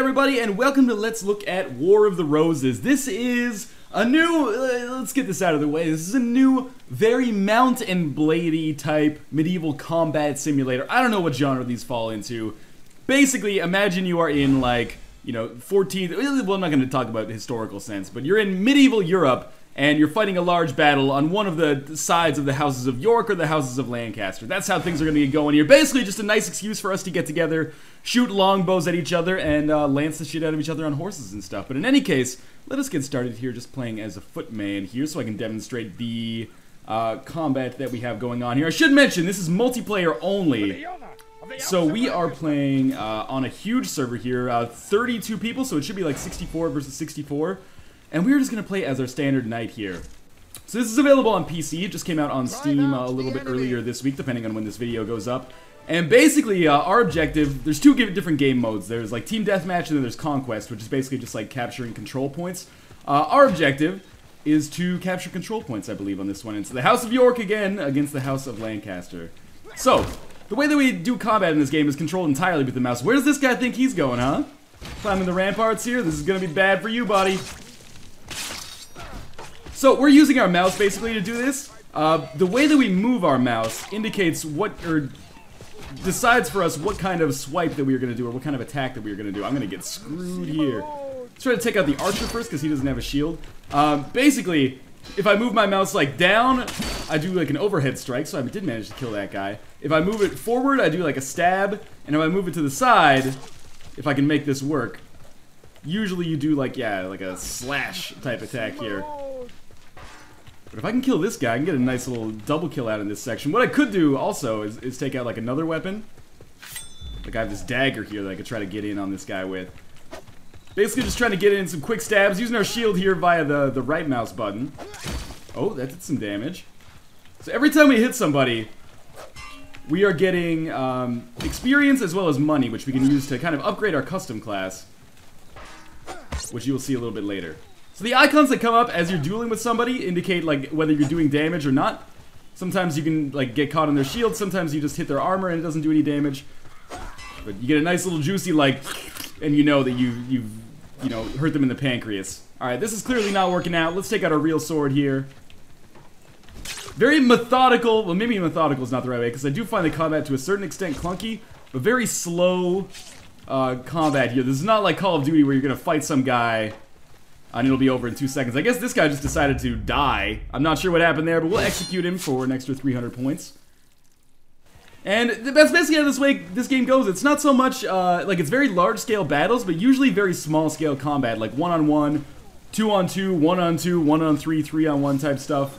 everybody, and welcome to Let's Look at War of the Roses. This is a new, let's get this out of the way, this is a new, very Mount and Blade-y type medieval combat simulator. I don't know what genre these fall into. Basically, imagine you are in, like, you know, 14th, well, I'm not going to talk about the historical sense, but you're in medieval Europe, and you're fighting a large battle on one of the sides of the houses of York or the houses of Lancaster. That's how things are going to get going here. Basically, just a nice excuse for us to get together, shoot longbows at each other, and lance the shit out of each other on horses and stuff. But in any case, let us get started here just playing as a footman here so I can demonstrate the combat that we have going on here. I should mention, this is multiplayer only. So we are playing on a huge server here, 32 people, so it should be like 64 versus 64. And we're just going to play as our standard knight here. So this is available on PC. It just came out on Steam a little bit earlier this week, depending on when this video goes up. And basically, our objective, there's two different game modes. There's like Team Deathmatch and then there's Conquest, which is basically just like capturing control points. Our objective is to capture control points, I believe, on this one. And so the House of York again against the House of Lancaster. So, the way that we do combat in this game is controlled entirely with the mouse. Where does this guy think he's going, huh? Climbing the ramparts here? This is going to be bad for you, buddy. So we're using our mouse basically to do this. The way that we move our mouse indicates what, or decides for us what kind of swipe that we are going to do, or what kind of attack that we are going to do. I'm going to get screwed here. Let's try to take out the archer first because he doesn't have a shield. Basically, if I move my mouse like down, I do like an overhead strike, so I did manage to kill that guy. If I move it forward, I do like a stab, and if I move it to the side, if I can make this work, usually you do like, yeah, like a slash type attack here. But if I can kill this guy, I can get a nice little double kill out in this section. What I could do also is take out like another weapon. Like I have this dagger here that I could try to get in on this guy with. Basically just trying to get in some quick stabs, using our shield here via the right mouse button. Oh, that did some damage. So every time we hit somebody, we are getting experience as well as money, which we can use to kind of upgrade our custom class, which you will see a little bit later. So the icons that come up as you're dueling with somebody indicate like whether you're doing damage or not. Sometimes you can like get caught in their shield, sometimes you just hit their armor and it doesn't do any damage. But you get a nice little juicy like, and you know that you've hurt them in the pancreas. Alright, this is clearly not working out. Let's take out our real sword here. Very methodical, well maybe methodical is not the right way, because I do find the combat to a certain extent clunky, but very slow combat here. This is not like Call of Duty where you're going to fight some guy and it'll be over in 2 seconds. I guess this guy just decided to die. I'm not sure what happened there, but we'll execute him for an extra 300 points. And that's basically how this game goes. It's not so much, like it's very large-scale battles, but usually very small-scale combat, like 1-on-1, 2-on-2, 1-on-2, 1-on-3, 3-on-1 type stuff.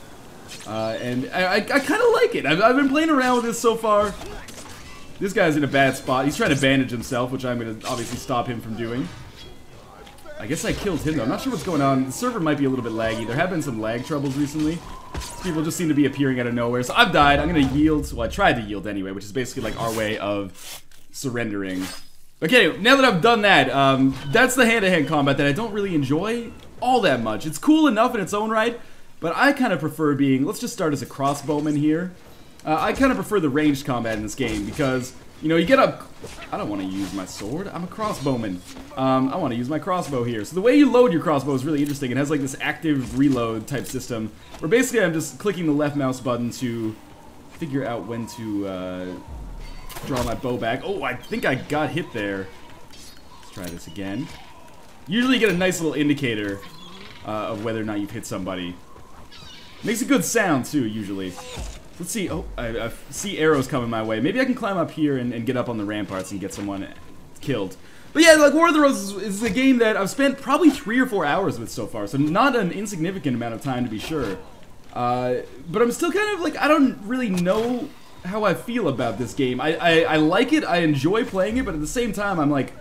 And I kind of like it. I've been playing around with this so far. This guy's in a bad spot. He's trying to bandage himself, which I'm going to obviously stop him from doing. I guess I killed him though. I'm not sure what's going on. The server might be a little bit laggy. There have been some lag troubles recently. People just seem to be appearing out of nowhere. So I've died. I'm going to yield. Well, I tried to yield anyway, which is basically like our way of surrendering. Okay, now that I've done that, that's the hand-to-hand combat that I don't really enjoy all that much. It's cool enough in its own right, but I kind of prefer being, let's just start as a crossbowman here. I kind of prefer the ranged combat in this game because, you know, you get up. I don't want to use my sword. I'm a crossbowman. I want to use my crossbow here. So the way you load your crossbow is really interesting. It has like this active reload type system where basically I'm just clicking the left mouse button to figure out when to draw my bow back. Oh, I think I got hit there. Let's try this again. Usually you get a nice little indicator of whether or not you've hit somebody. Makes a good sound too, usually. Let's see. Oh, I see arrows coming my way. Maybe I can climb up here and get up on the ramparts and get someone killed. But yeah, like War of the Roses is a game that I've spent probably 3 or 4 hours with so far, so not an insignificant amount of time to be sure. But I'm still kind of like, I don't really know how I feel about this game. I like it, I enjoy playing it, but at the same time I'm like,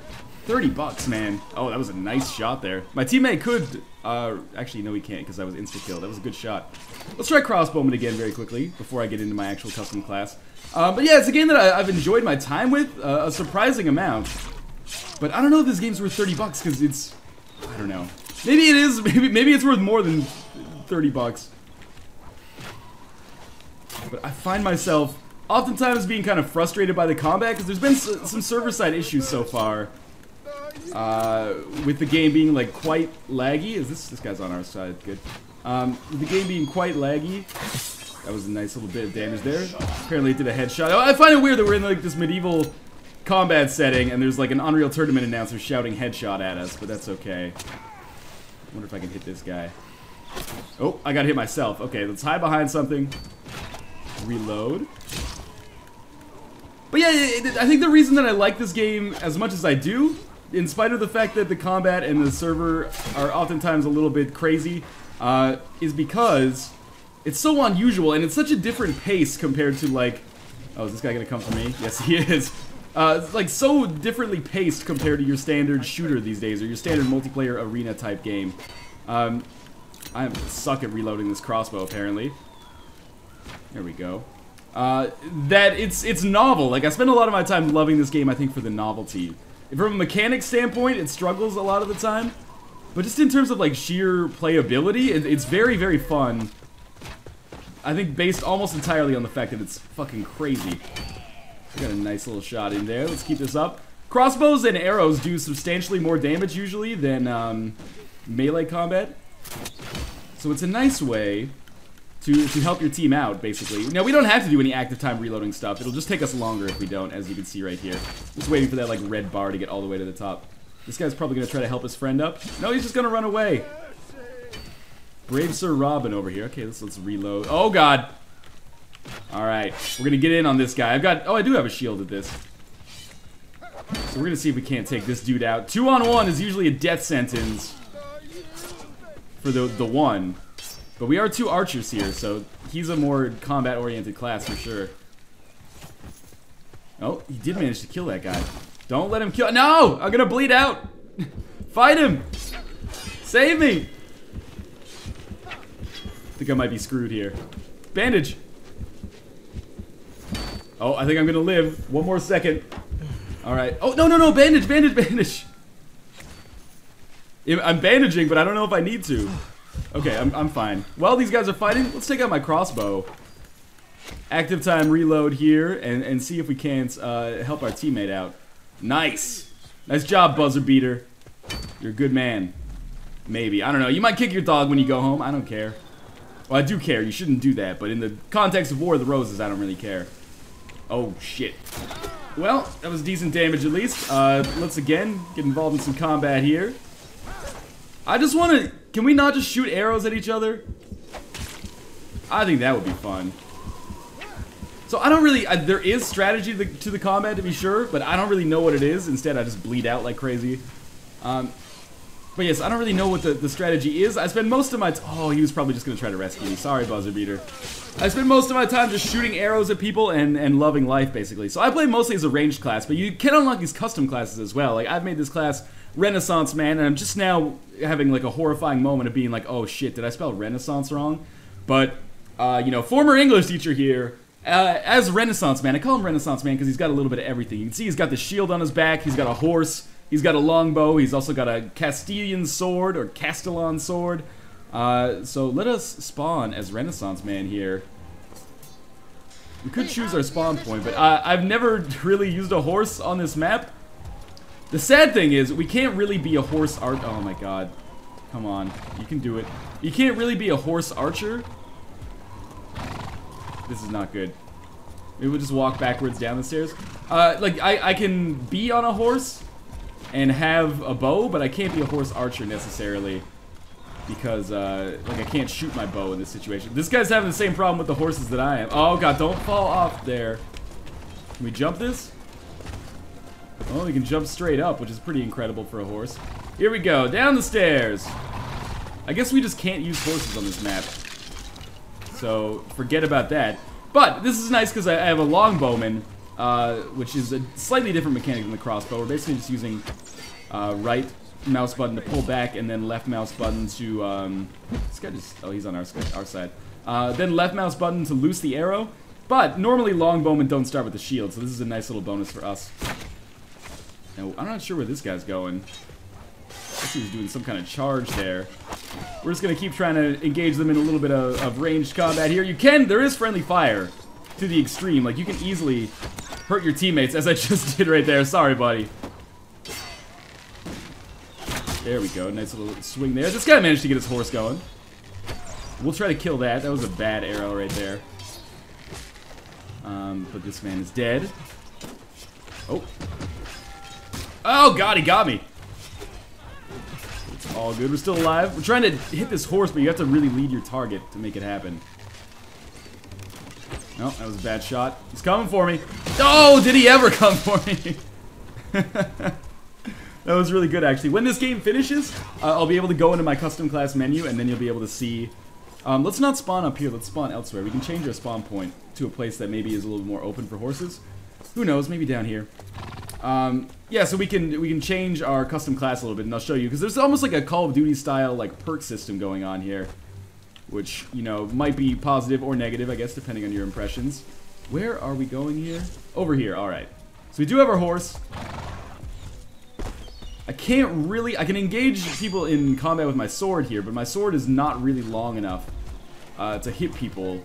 30 bucks, man. Oh, that was a nice shot there. My teammate could, actually, no he can't because I was insta-killed. That was a good shot. Let's try crossbowman again very quickly before I get into my actual custom class. But yeah, it's a game that I've enjoyed my time with, a surprising amount. But I don't know if this game's worth 30 bucks because it's, I don't know. Maybe it is, maybe it's worth more than 30 bucks. But I find myself oftentimes being kind of frustrated by the combat because there's been some server-side issues so far with the game being like quite laggy. Is this guy's on our side? Good. With the game being quite laggy, that was a nice little bit of damage there. Apparently it did a headshot. I find it weird that we're in like this medieval combat setting and there's like an Unreal Tournament announcer shouting headshot at us, but that's okay. I wonder if I can hit this guy. Oh, I got hit myself. Okay, let's hide behind something. Reload. But yeah, I think the reason that I like this game as much as I do, in spite of the fact that the combat and the server are oftentimes a little bit crazy, is because it's so unusual and it's such a different pace compared to like... Oh, is this guy gonna come for me? Yes, he is. It's like so differently paced compared to your standard shooter these days, or your standard multiplayer arena type game. I suck at reloading this crossbow, apparently. There we go. That it's novel. Like, I spend a lot of my time loving this game, I think, for the novelty. From a mechanics standpoint, it struggles a lot of the time. But just in terms of, like, sheer playability, it's very, very fun. I think based almost entirely on the fact that it's fucking crazy. Got a nice little shot in there. Let's keep this up. Crossbows and arrows do substantially more damage, usually, than melee combat. So it's a nice way to help your team out, basically. Now, we don't have to do any active time reloading stuff. It'll just take us longer if we don't, as you can see right here. Just waiting for that, like, red bar to get all the way to the top. This guy's probably going to try to help his friend up. No, he's just going to run away. Brave Sir Robin over here. Okay, let's reload. Oh, God. All right. We're going to get in on this guy. Oh, I do have a shield at this. So we're going to see if we can't take this dude out. 2-on-1 is usually a death sentence for the one. But we are 2 archers here, so he's a more combat-oriented class for sure. Oh, he did manage to kill that guy. Don't let him kill. No! I'm gonna bleed out! Fight him! Save me! I think I might be screwed here. Bandage! Oh, I think I'm gonna live. One more second. Alright. Oh, no! Bandage! Bandage! I'm bandaging, but I don't know if I need to. Okay, I'm fine. While these guys are fighting, let's take out my crossbow. Active time reload here, and see if we can't help our teammate out. Nice! Nice job, buzzer beater. You're a good man. Maybe. I don't know. You might kick your dog when you go home. I don't care. Well, I do care. You shouldn't do that, but in the context of War of the Roses, I don't really care. Oh, shit. Well, that was decent damage at least. Let's again get involved in some combat here. I just want to... Can we not just shoot arrows at each other? I think that would be fun. So I don't really... there is strategy to the combat, to be sure, but I don't really know what it is. Instead, I just bleed out like crazy. But yes, I don't really know what the strategy is. I spend most of my... Oh, he was probably just going to try to rescue me. Sorry, buzzer beater. I spend most of my time just shooting arrows at people and loving life, basically. So I play mostly as a ranged class, but you can unlock these custom classes as well. Like, I've made this class Renaissance Man, and I'm just now having like a horrifying moment of being like, oh shit, did I spell Renaissance wrong? But, you know, former English teacher here, as Renaissance Man, I call him Renaissance Man because he's got a little bit of everything. You can see he's got the shield on his back, he's got a horse, he's got a longbow, he's also got a Castilian sword, or Castellan sword. So let us spawn as Renaissance Man here. We could choose our spawn point, but I've never really used a horse on this map. The sad thing is, we can't really be a horse archer. Oh my god. Come on. You can do it. You can't really be a horse archer. This is not good. Maybe we'll just walk backwards down the stairs. Like, I can be on a horse and have a bow, but I can't be a horse archer necessarily. Because, like, I can't shoot my bow in this situation. This guy's having the same problem with the horses that I am. Oh god, don't fall off there. Can we jump this? Oh, we can jump straight up, which is pretty incredible for a horse. Here we go, down the stairs. I guess we just can't use horses on this map. So, forget about that. But, this is nice because I have a longbowman, which is a slightly different mechanic than the crossbow. We're basically just using right mouse button to pull back, and then left mouse button to, this guy just, oh, he's on our side. Then left mouse button to loose the arrow. But, normally longbowmen don't start with the shield, so this is a nice little bonus for us. Now, I'm not sure where this guy's going. I guess he was doing some kind of charge there. We're just going to keep trying to engage them in a little bit of ranged combat here. There is friendly fire to the extreme. Like, you can easily hurt your teammates, as I just did right there. Sorry, buddy. There we go. Nice little swing there. This guy managed to get his horse going. We'll try to kill that. That was a bad arrow right there. But this man is dead. Oh. Oh, God, he got me. It's all good. We're still alive. We're trying to hit this horse, but you have to really lead your target to make it happen. No, that was a bad shot. He's coming for me. Oh, did he ever come for me? That was really good, actually. When this game finishes, I'll be able to go into my custom class menu, and then you'll be able to see... let's not spawn up here. Let's spawn elsewhere. We can change our spawn point to a place that maybe is a little more open for horses. Who knows? Maybe down here. Yeah, so we can change our custom class a little bit, and I'll show you. Because there's almost like a Call of Duty style like perk system going on here. Which, you know, might be positive or negative, I guess, depending on your impressions. Where are we going here? Over here, alright. So we do have our horse. I can engage people in combat with my sword here, but my sword is not really long enough to hit people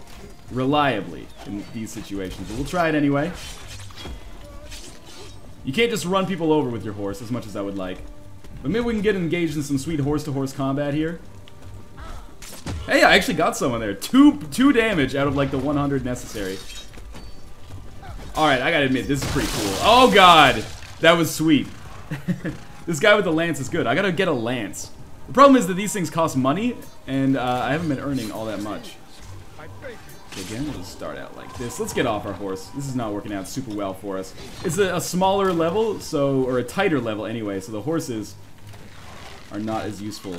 reliably in these situations. But we'll try it anyway. You can't just run people over with your horse as much as I would like. But maybe we can get engaged in some sweet horse-to-horse combat here. Hey, I actually got someone there. Two damage out of like the 100 necessary. Alright, I gotta admit, this is pretty cool. Oh god! That was sweet. This guy with the lance is good. I gotta get a lance. The problem is that these things cost money, and I haven't been earning all that much. So again, we'll just start out like this. Let's get off our horse. This is not working out super well for us. It's a smaller level, or a tighter level anyway, so the horses are not as useful.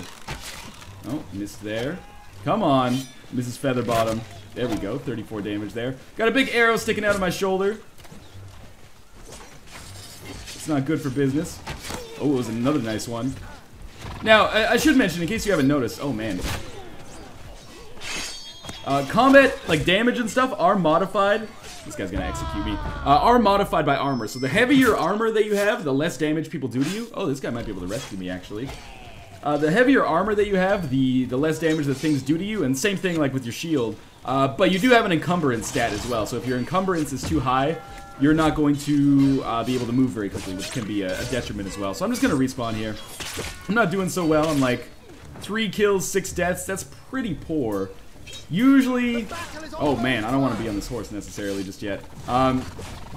Oh, missed there. Come on, Mrs. Featherbottom. There we go, 34 damage there. Got a big arrow sticking out of my shoulder. It's not good for business. Oh, it was another nice one. Now, I should mention, in case you haven't noticed, oh man. Combat, like damage and stuff, are modified. This guy's gonna execute me. Are modified by armor. So the heavier armor that you have, the less damage people do to you. Oh, this guy might be able to rescue me, actually. The heavier armor that you have, the less damage that things do to you, and same thing like with your shield. But you do have an encumbrance stat as well, so if your encumbrance is too high, you're not going to be able to move very quickly, which can be a detriment as well. So I'm just going to respawn here. I'm not doing so well. I'm like 3 kills, 6 deaths. That's pretty poor. Usually... Oh man, I don't want to be on this horse necessarily just yet.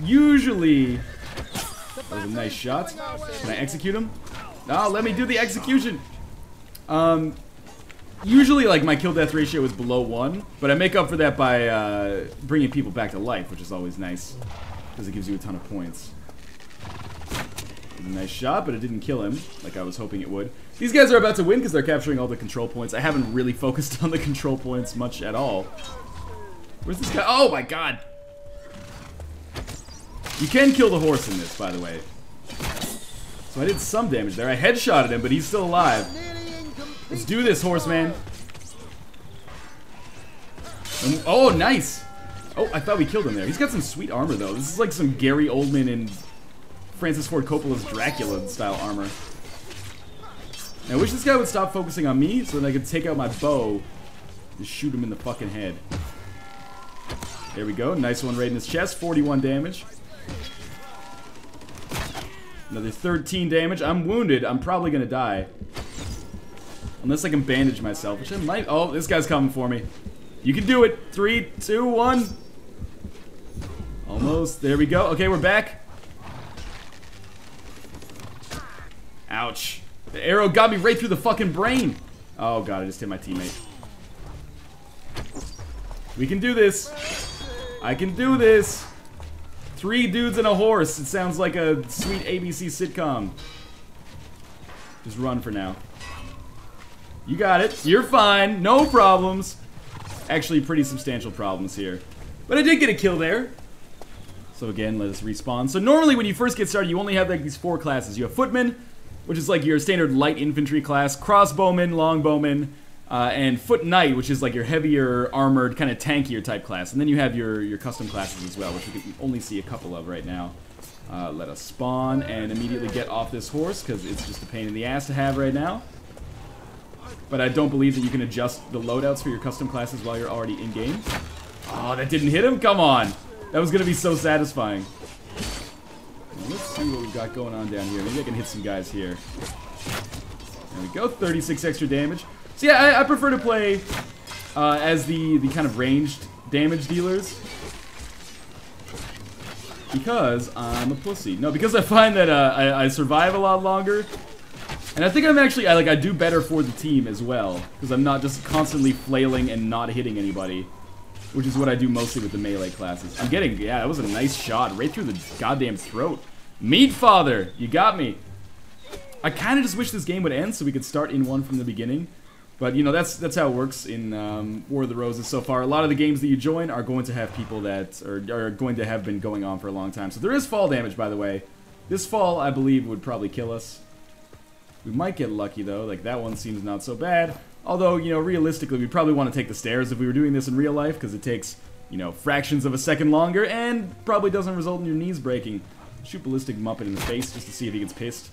Usually... That was a nice shot. Can I execute him? No, let me do the execution! Usually, like, my kill-death ratio is below 1, but I make up for that by bringing people back to life, which is always nice, because it gives you a ton of points. A nice shot, but it didn't kill him, like I was hoping it would. These guys are about to win because they're capturing all the control points. I haven't really focused on the control points much at all. Where's this guy? Oh my god! You can kill the horse in this, by the way. So I did some damage there. I headshotted him, but he's still alive. Let's do this, horseman. Oh, nice. Oh, I thought we killed him there. He's got some sweet armor, though. This is like some Gary Oldman and Francis Ford Coppola's Dracula-style armor. Now, I wish this guy would stop focusing on me so that I could take out my bow and shoot him in the fucking head. There we go. Nice one right in his chest. 41 damage. Another 13 damage. I'm wounded. I'm probably gonna die. Unless I can bandage myself, which I might. Oh, this guy's coming for me. You can do it. 3, 2, 1. Almost. There we go. Okay, we're back. Ouch. The arrow got me right through the fucking brain. Oh god, I just hit my teammate. We can do this. I can do this. 3 dudes and a horse. It sounds like a sweet ABC sitcom. Just run for now. You got it. You're fine. No problems. Actually, pretty substantial problems here. But I did get a kill there. So again, let us respawn. So normally when you first get started, you only have like these 4 classes. You have Footman, which is like your standard light infantry class, Crossbowman, Longbowman, and Foot Knight, which is like your heavier, armored, kind of tankier type class. And then you have your custom classes as well, which we can only see a couple of right now. Let us spawn and immediately get off this horse, because it's just a pain in the ass to have right now. But I don't believe that you can adjust the loadouts for your custom classes while you're already in-game. Oh, that didn't hit him? Come on! That was going to be so satisfying. Well, let's see what we've got going on down here. Maybe I can hit some guys here. we go, 36 extra damage. So yeah, I prefer to play as the kind of ranged damage dealers. Because I'm a pussy. No, because I find that I survive a lot longer. And I think I do better for the team as well. Because I'm not just constantly flailing and not hitting anybody. Which is what I do mostly with the melee classes. Yeah, that was a nice shot. Right through the goddamn throat. Meat Father, you got me. I kind of just wish this game would end so we could start in one from the beginning. But, you know, that's how it works in War of the Roses so far. A lot of the games that you join are going to have people that are going to have been going on for a long time. So there is fall damage, by the way. This fall, I believe, would probably kill us. We might get lucky, though. Like, that one seems not so bad. Although, you know, realistically, we'd probably want to take the stairs if we were doing this in real life, because it takes, you know, fractions of a second longer, and probably doesn't result in your knees breaking. Shoot Ballistic Muppet in the face just to see if he gets pissed.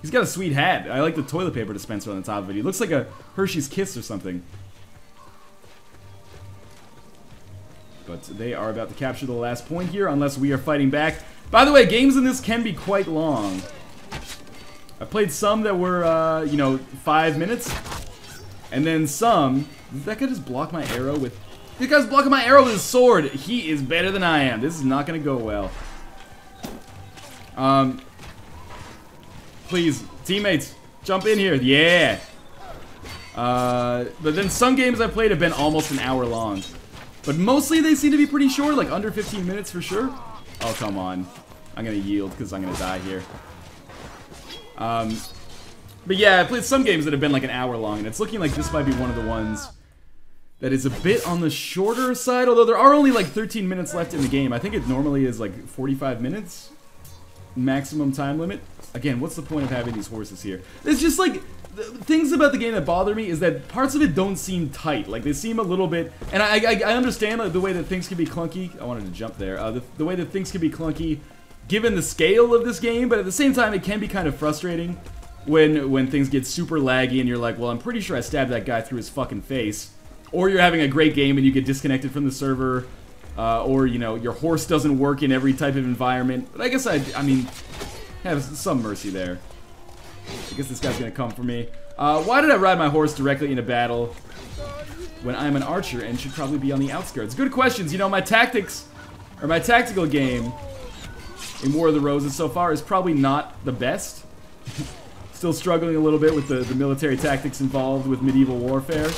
He's got a sweet hat. I like the toilet paper dispenser on the top of it. He looks like a Hershey's Kiss or something. But they are about to capture the last point here, unless we are fighting back. By the way, games in this can be quite long. I played some that were, you know, 5 minutes. And then some... Did that guy just block my arrow with... This guy's blocking my arrow with his sword. He is better than I am. This is not going to go well. Please, teammates, jump in here. Yeah. But then some games I've played have been almost an hour long. But mostly they seem to be pretty short, like under 15 minutes for sure. Oh, come on. I'm going to yield because I'm going to die here. But yeah, I played some games that have been like an hour long, and it's looking like this might be one of the ones that is a bit on the shorter side, although there are only like 13 minutes left in the game. I think it normally is like 45 minutes maximum time limit. Again, what's the point of having these horses here? It's just like, things about the game that bother me is that parts of it don't seem tight. Like, they seem a little bit, and I understand like, the way that things can be clunky. I wanted to jump there. The way that things can be clunky given the scale of this game, but at the same time it can be kind of frustrating when things get super laggy and you're like, well, I'm pretty sure I stabbed that guy through his fucking face. Or you're having a great game and you get disconnected from the server, or, you know, your horse doesn't work in every type of environment. But I guess I mean, have some mercy there. I guess this guy's gonna come for me. Why did I ride my horse directly into battle when I'm an archer and should probably be on the outskirts? Good questions. You know, my tactics, or my tactical game in War of the Roses so far is probably not the best. Still struggling a little bit with the military tactics involved with medieval warfare.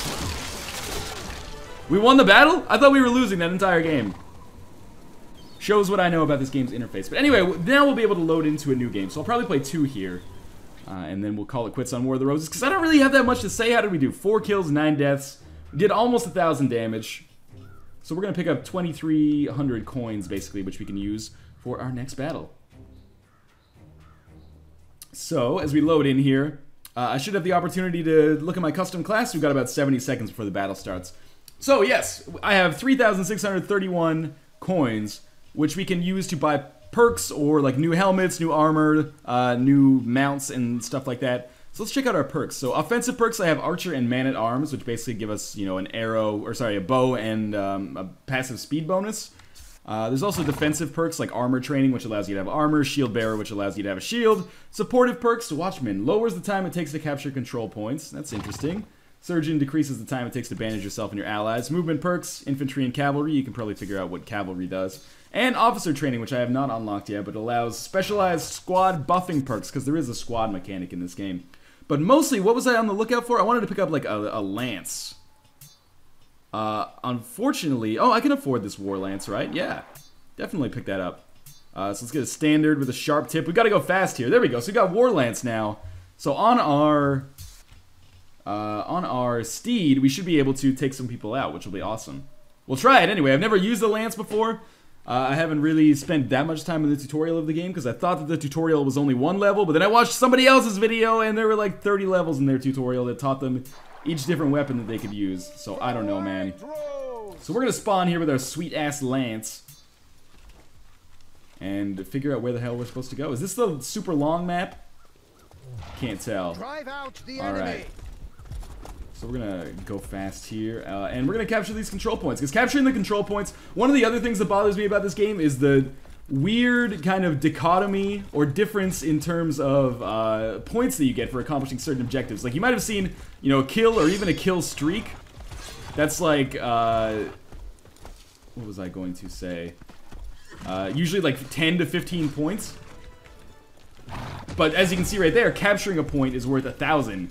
We won the battle? I thought we were losing that entire game. Shows what I know about this game's interface. But anyway, now we'll be able to load into a new game. So I'll probably play 2 here. And then we'll call it quits on War of the Roses. Because I don't really have that much to say. How did we do? 4 kills, 9 deaths. We did almost 1,000 damage. So we're going to pick up 2,300 coins, basically, which we can use for our next battle. So, as we load in here, I should have the opportunity to look at my custom class. We've got about 70 seconds before the battle starts. So, yes, I have 3,631 coins, which we can use to buy perks or like new helmets, new armor, new mounts, and stuff like that. So let's check out our perks. So offensive perks, I have Archer and Man-at-Arms, which basically give us, you know, a bow and a passive speed bonus. There's also defensive perks like Armor Training, which allows you to have armor, Shield Bearer, which allows you to have a shield. Supportive perks, Watchman lowers the time it takes to capture control points. That's interesting. Surgeon decreases the time it takes to bandage yourself and your allies. Movement perks, Infantry and Cavalry. You can probably figure out what Cavalry does. And Officer Training, which I have not unlocked yet, but allows specialized squad buffing perks, because there is a squad mechanic in this game. But mostly, what was I on the lookout for? I wanted to pick up, like, a lance. Unfortunately... Oh, I can afford this War Lance, right? Yeah. Definitely pick that up. So let's get a standard with a sharp tip. We gotta go fast here. There we go. So we got War Lance now. So on our steed, we should be able to take some people out, which will be awesome. We'll try it anyway. I've never used the lance before. I haven't really spent that much time in the tutorial of the game because I thought that the tutorial was only 1 level, but then I watched somebody else's video and there were like 30 levels in their tutorial that taught them each different weapon that they could use. So I don't know, man. So we're gonna spawn here with our sweet-ass lance and figure out where the hell we're supposed to go. Is this the super long map? Can't tell. Alright. So we're gonna go fast here, and we're gonna capture these control points. Because capturing the control points, one of the other things that bothers me about this game is the weird kind of dichotomy or difference in terms of points that you get for accomplishing certain objectives. Like, you might have seen, you know, a kill or even a kill streak. That's like, what was I going to say? Usually like 10 to 15 points. But as you can see right there, capturing a point is worth 1,000.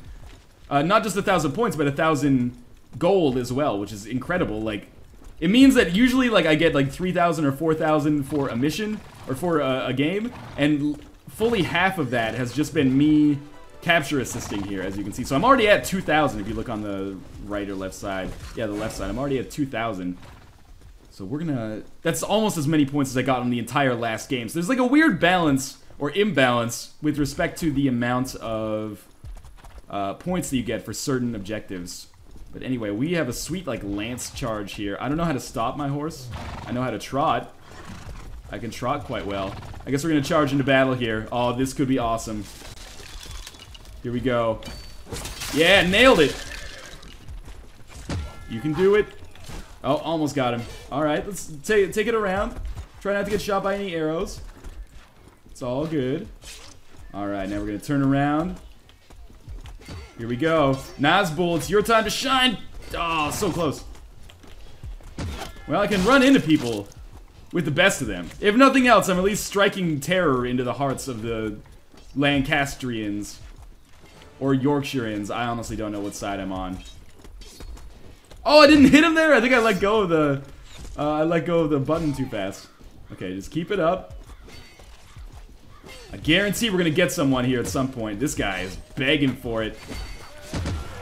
Not just 1,000 points, but 1,000 gold as well, which is incredible. Like, it means that usually, like, I get like 3,000 or 4,000 for a mission or for a game, and fully half of that has just been me capture assisting here, as you can see. So I'm already at 2,000 if you look on the right or left side. Yeah, the left side. I'm already at 2,000. So we're gonna... That's almost as many points as I got in the entire last game. So there's like a weird balance or imbalance with respect to the amount of points that you get for certain objectives. But anyway, we have a sweet, like, lance charge here. I don't know how to stop my horse. I know how to trot. I can trot quite well. I guess we're gonna charge into battle here. Oh, this could be awesome. Here we go. Yeah, nailed it! You can do it. Oh, almost got him. Alright, let's take it around. Try not to get shot by any arrows. It's all good. Alright, now we're gonna turn around. Here we go. Nazgul, it's your time to shine! Oh, so close. Well, I can run into people with the best of them. If nothing else, I'm at least striking terror into the hearts of the Lancastrians. Or Yorkshireans. I honestly don't know what side I'm on. Oh, I didn't hit him there? I think I let go of the button too fast. Okay, just keep it up. I guarantee we're gonna get someone here at some point. This guy is begging for it.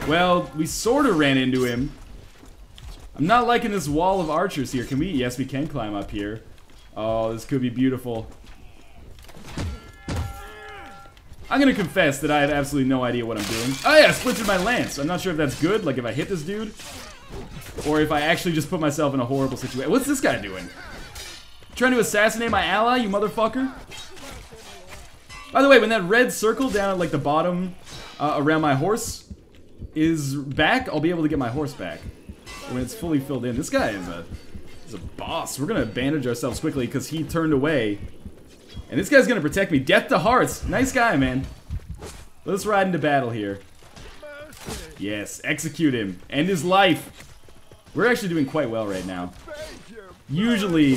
Well, we sort of ran into him. I'm not liking this wall of archers here. Can we? Yes, we can climb up here. Oh, this could be beautiful. I'm gonna confess that I have absolutely no idea what I'm doing. Oh yeah, I splintered my lance. I'm not sure if that's good, like if I hit this dude, or if I actually just put myself in a horrible situation. What's this guy doing? Trying to assassinate my ally, you motherfucker? By the way, when that red circle down at like the bottom around my horse is back, I'll be able to get my horse back when it's fully filled in. This guy is a boss. We're gonna bandage ourselves quickly because he turned away. And this guy's gonna protect me. Death to hearts. Nice guy, man. Let's ride into battle here. Yes, execute him. End his life. We're actually doing quite well right now. Usually,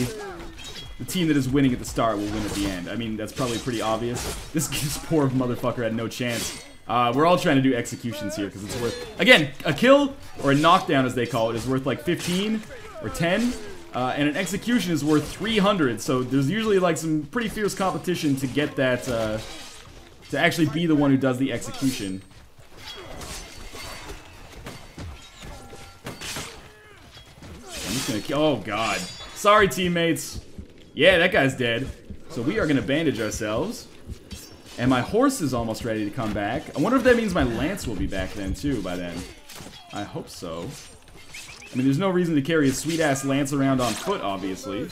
the team that is winning at the start will win at the end. I mean, that's probably pretty obvious. This poor motherfucker had no chance. We're all trying to do executions here because it's worth... Again, a kill, or a knockdown as they call it, is worth like 15 or 10. And an execution is worth 300, so there's usually like some pretty fierce competition to get that, to actually be the one who does the execution. I'm just gonna kill... Oh god. Sorry, teammates. Yeah, that guy's dead. So we are gonna bandage ourselves. And my horse is almost ready to come back. I wonder if that means my lance will be back then too, by then. I hope so. I mean, there's no reason to carry a sweet-ass lance around on foot, obviously.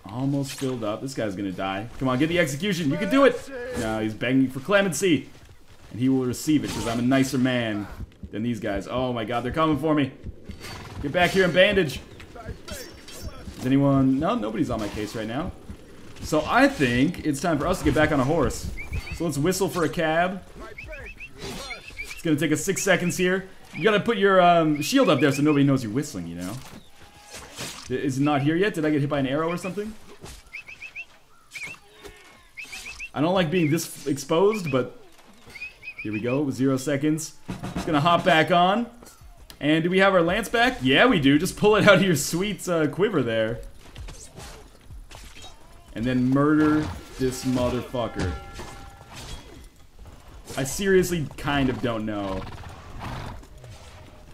Almost filled up. This guy's gonna die. Come on, get the execution. You can do it! No, he's begging for clemency. And he will receive it, because I'm a nicer man than these guys. Oh my god, they're coming for me. Get back here and bandage. Is anyone... No, nobody's on my case right now. So I think it's time for us to get back on a horse. So let's whistle for a cab. It's gonna take us 6 seconds here. You gotta put your shield up there so nobody knows you're whistling, you know? Is it not here yet? Did I get hit by an arrow or something? I don't like being this exposed, but here we go with 0 seconds. It's gonna hop back on. And do we have our lance back? Yeah, we do. Just pull it out of your sweet quiver there. And then murder this motherfucker. I seriously kind of don't know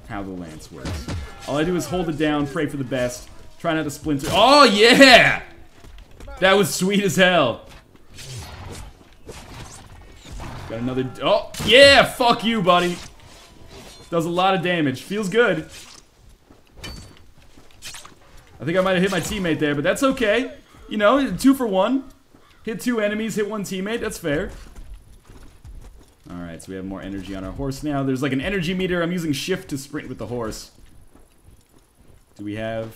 how the lance works. All I do is hold it down, pray for the best, try not to splinter. Oh, yeah! That was sweet as hell. Got another... Oh, yeah! Fuck you, buddy. Does a lot of damage. Feels good. I think I might have hit my teammate there, but that's okay. You know, 2 for 1. Hit 2 enemies, hit 1 teammate. That's fair. Alright, so we have more energy on our horse now. There's like an energy meter. I'm using shift to sprint with the horse. Do we have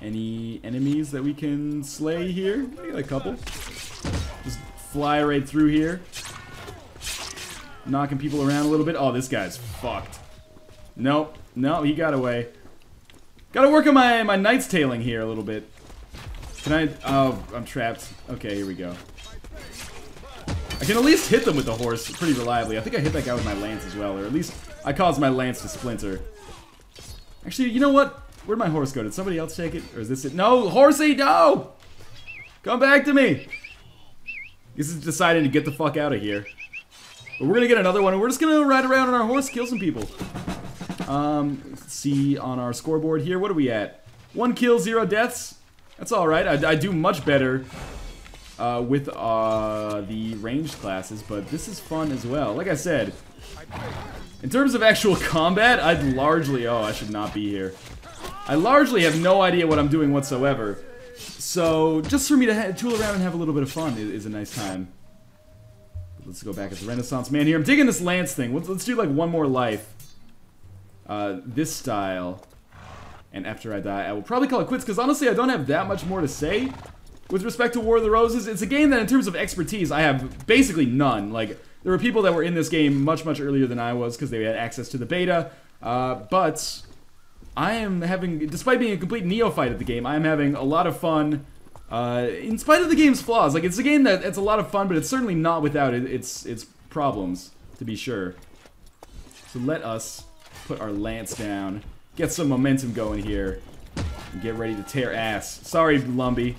Any enemies that we can slay here? I got a couple. Just fly right through here. Knocking people around a little bit. Oh, this guy's fucked. Nope. No, he got away. Gotta work on my Knight's Tailing here a little bit. Can I... Oh, I'm trapped. Okay, here we go. I can at least hit them with the horse pretty reliably. I think I hit that guy with my lance as well. Or at least I caused my lance to splinter. Actually, you know what? Where'd my horse go? Did somebody else take it? Or is this it? No! Horsey, no! Come back to me! This is deciding to get the fuck out of here. But we're gonna get another one, and we're just gonna ride around on our horse, kill some people. Let's see on our scoreboard here. What are we at? 1 kill, 0 deaths. That's alright. I do much better with the ranged classes, but this is fun as well. Like I said, in terms of actual combat, I'd largely... Oh, I should not be here. I largely have no idea what I'm doing whatsoever. So, just for me to tool around and have a little bit of fun is a nice time. Let's go back as the Renaissance man here. I'm digging this lance thing. Let's do like one more life. This style. And after I die, I will probably call it quits, because honestly, I don't have that much more to say with respect to War of the Roses. It's a game that, in terms of expertise, I have basically none. Like, there were people that were in this game much, much earlier than I was, because they had access to the beta. But I am having, despite being a complete neophyte at the game, I am having a lot of fun, in spite of the game's flaws. Like, it's a game that it's a lot of fun, but it's certainly not without its problems, to be sure. So let us put our lance down, get some momentum going here, and get ready to tear ass. Sorry, Lumbee.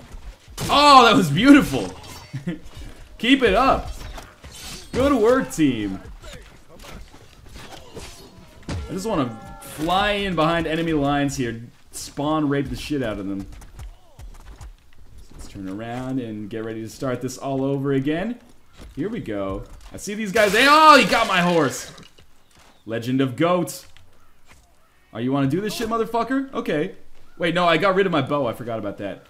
Oh, that was beautiful! Keep it up! Good work, team! I just want to fly in behind enemy lines here, spawn rape the shit out of them. So let's turn around and get ready to start this all over again. Here we go. I see these guys. Oh, he got my horse! Legend of Goat. Oh, you want to do this shit, motherfucker? Okay. Wait, no, I got rid of my bow. I forgot about that.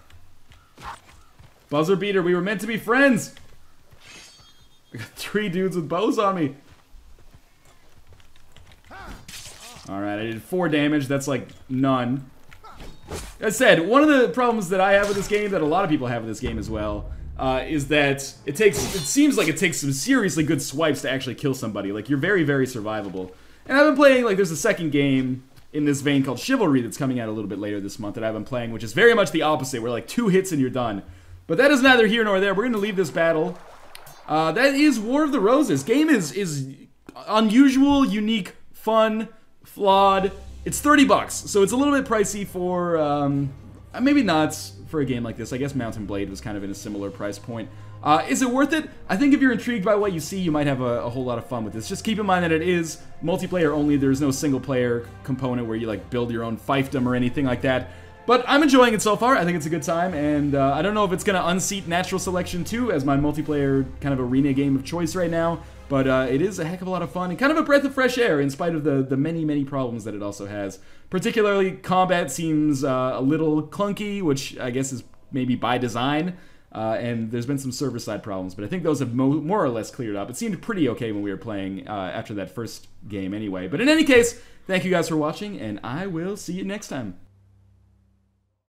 Buzzer beater, we were meant to be friends! I got 3 dudes with bows on me. Alright, I did 4 damage. That's like none. As I said, one of the problems that I have with this game, that a lot of people have with this game as well, is that it seems like it takes some seriously good swipes to actually kill somebody. Like, you're very, very survivable. And I've been playing, like, there's a second game in this vein called Chivalry that's coming out a little bit later this month that I've been playing, which is very much the opposite, where like 2 hits and you're done. But that is neither here nor there. We're going to leave this battle. That is War of the Roses. Game is unusual, unique, fun, flawed. It's $30, so it's a little bit pricey for, maybe not for a game like this. I guess Mount and Blade was kind of in a similar price point. Is it worth it? I think if you're intrigued by what you see, you might have a whole lot of fun with this. Just keep in mind that it is multiplayer only. There's no single player component where you like build your own fiefdom or anything like that. But I'm enjoying it so far. I think it's a good time, and I don't know if it's going to unseat Natural Selection 2 as my multiplayer kind of arena game of choice right now, but it is a heck of a lot of fun and kind of a breath of fresh air in spite of the many, many problems that it also has. Particularly, combat seems a little clunky, which I guess is maybe by design, and there's been some server-side problems, but I think those have more or less cleared up. It seemed pretty okay when we were playing after that first game anyway. But in any case, thank you guys for watching, and I will see you next time.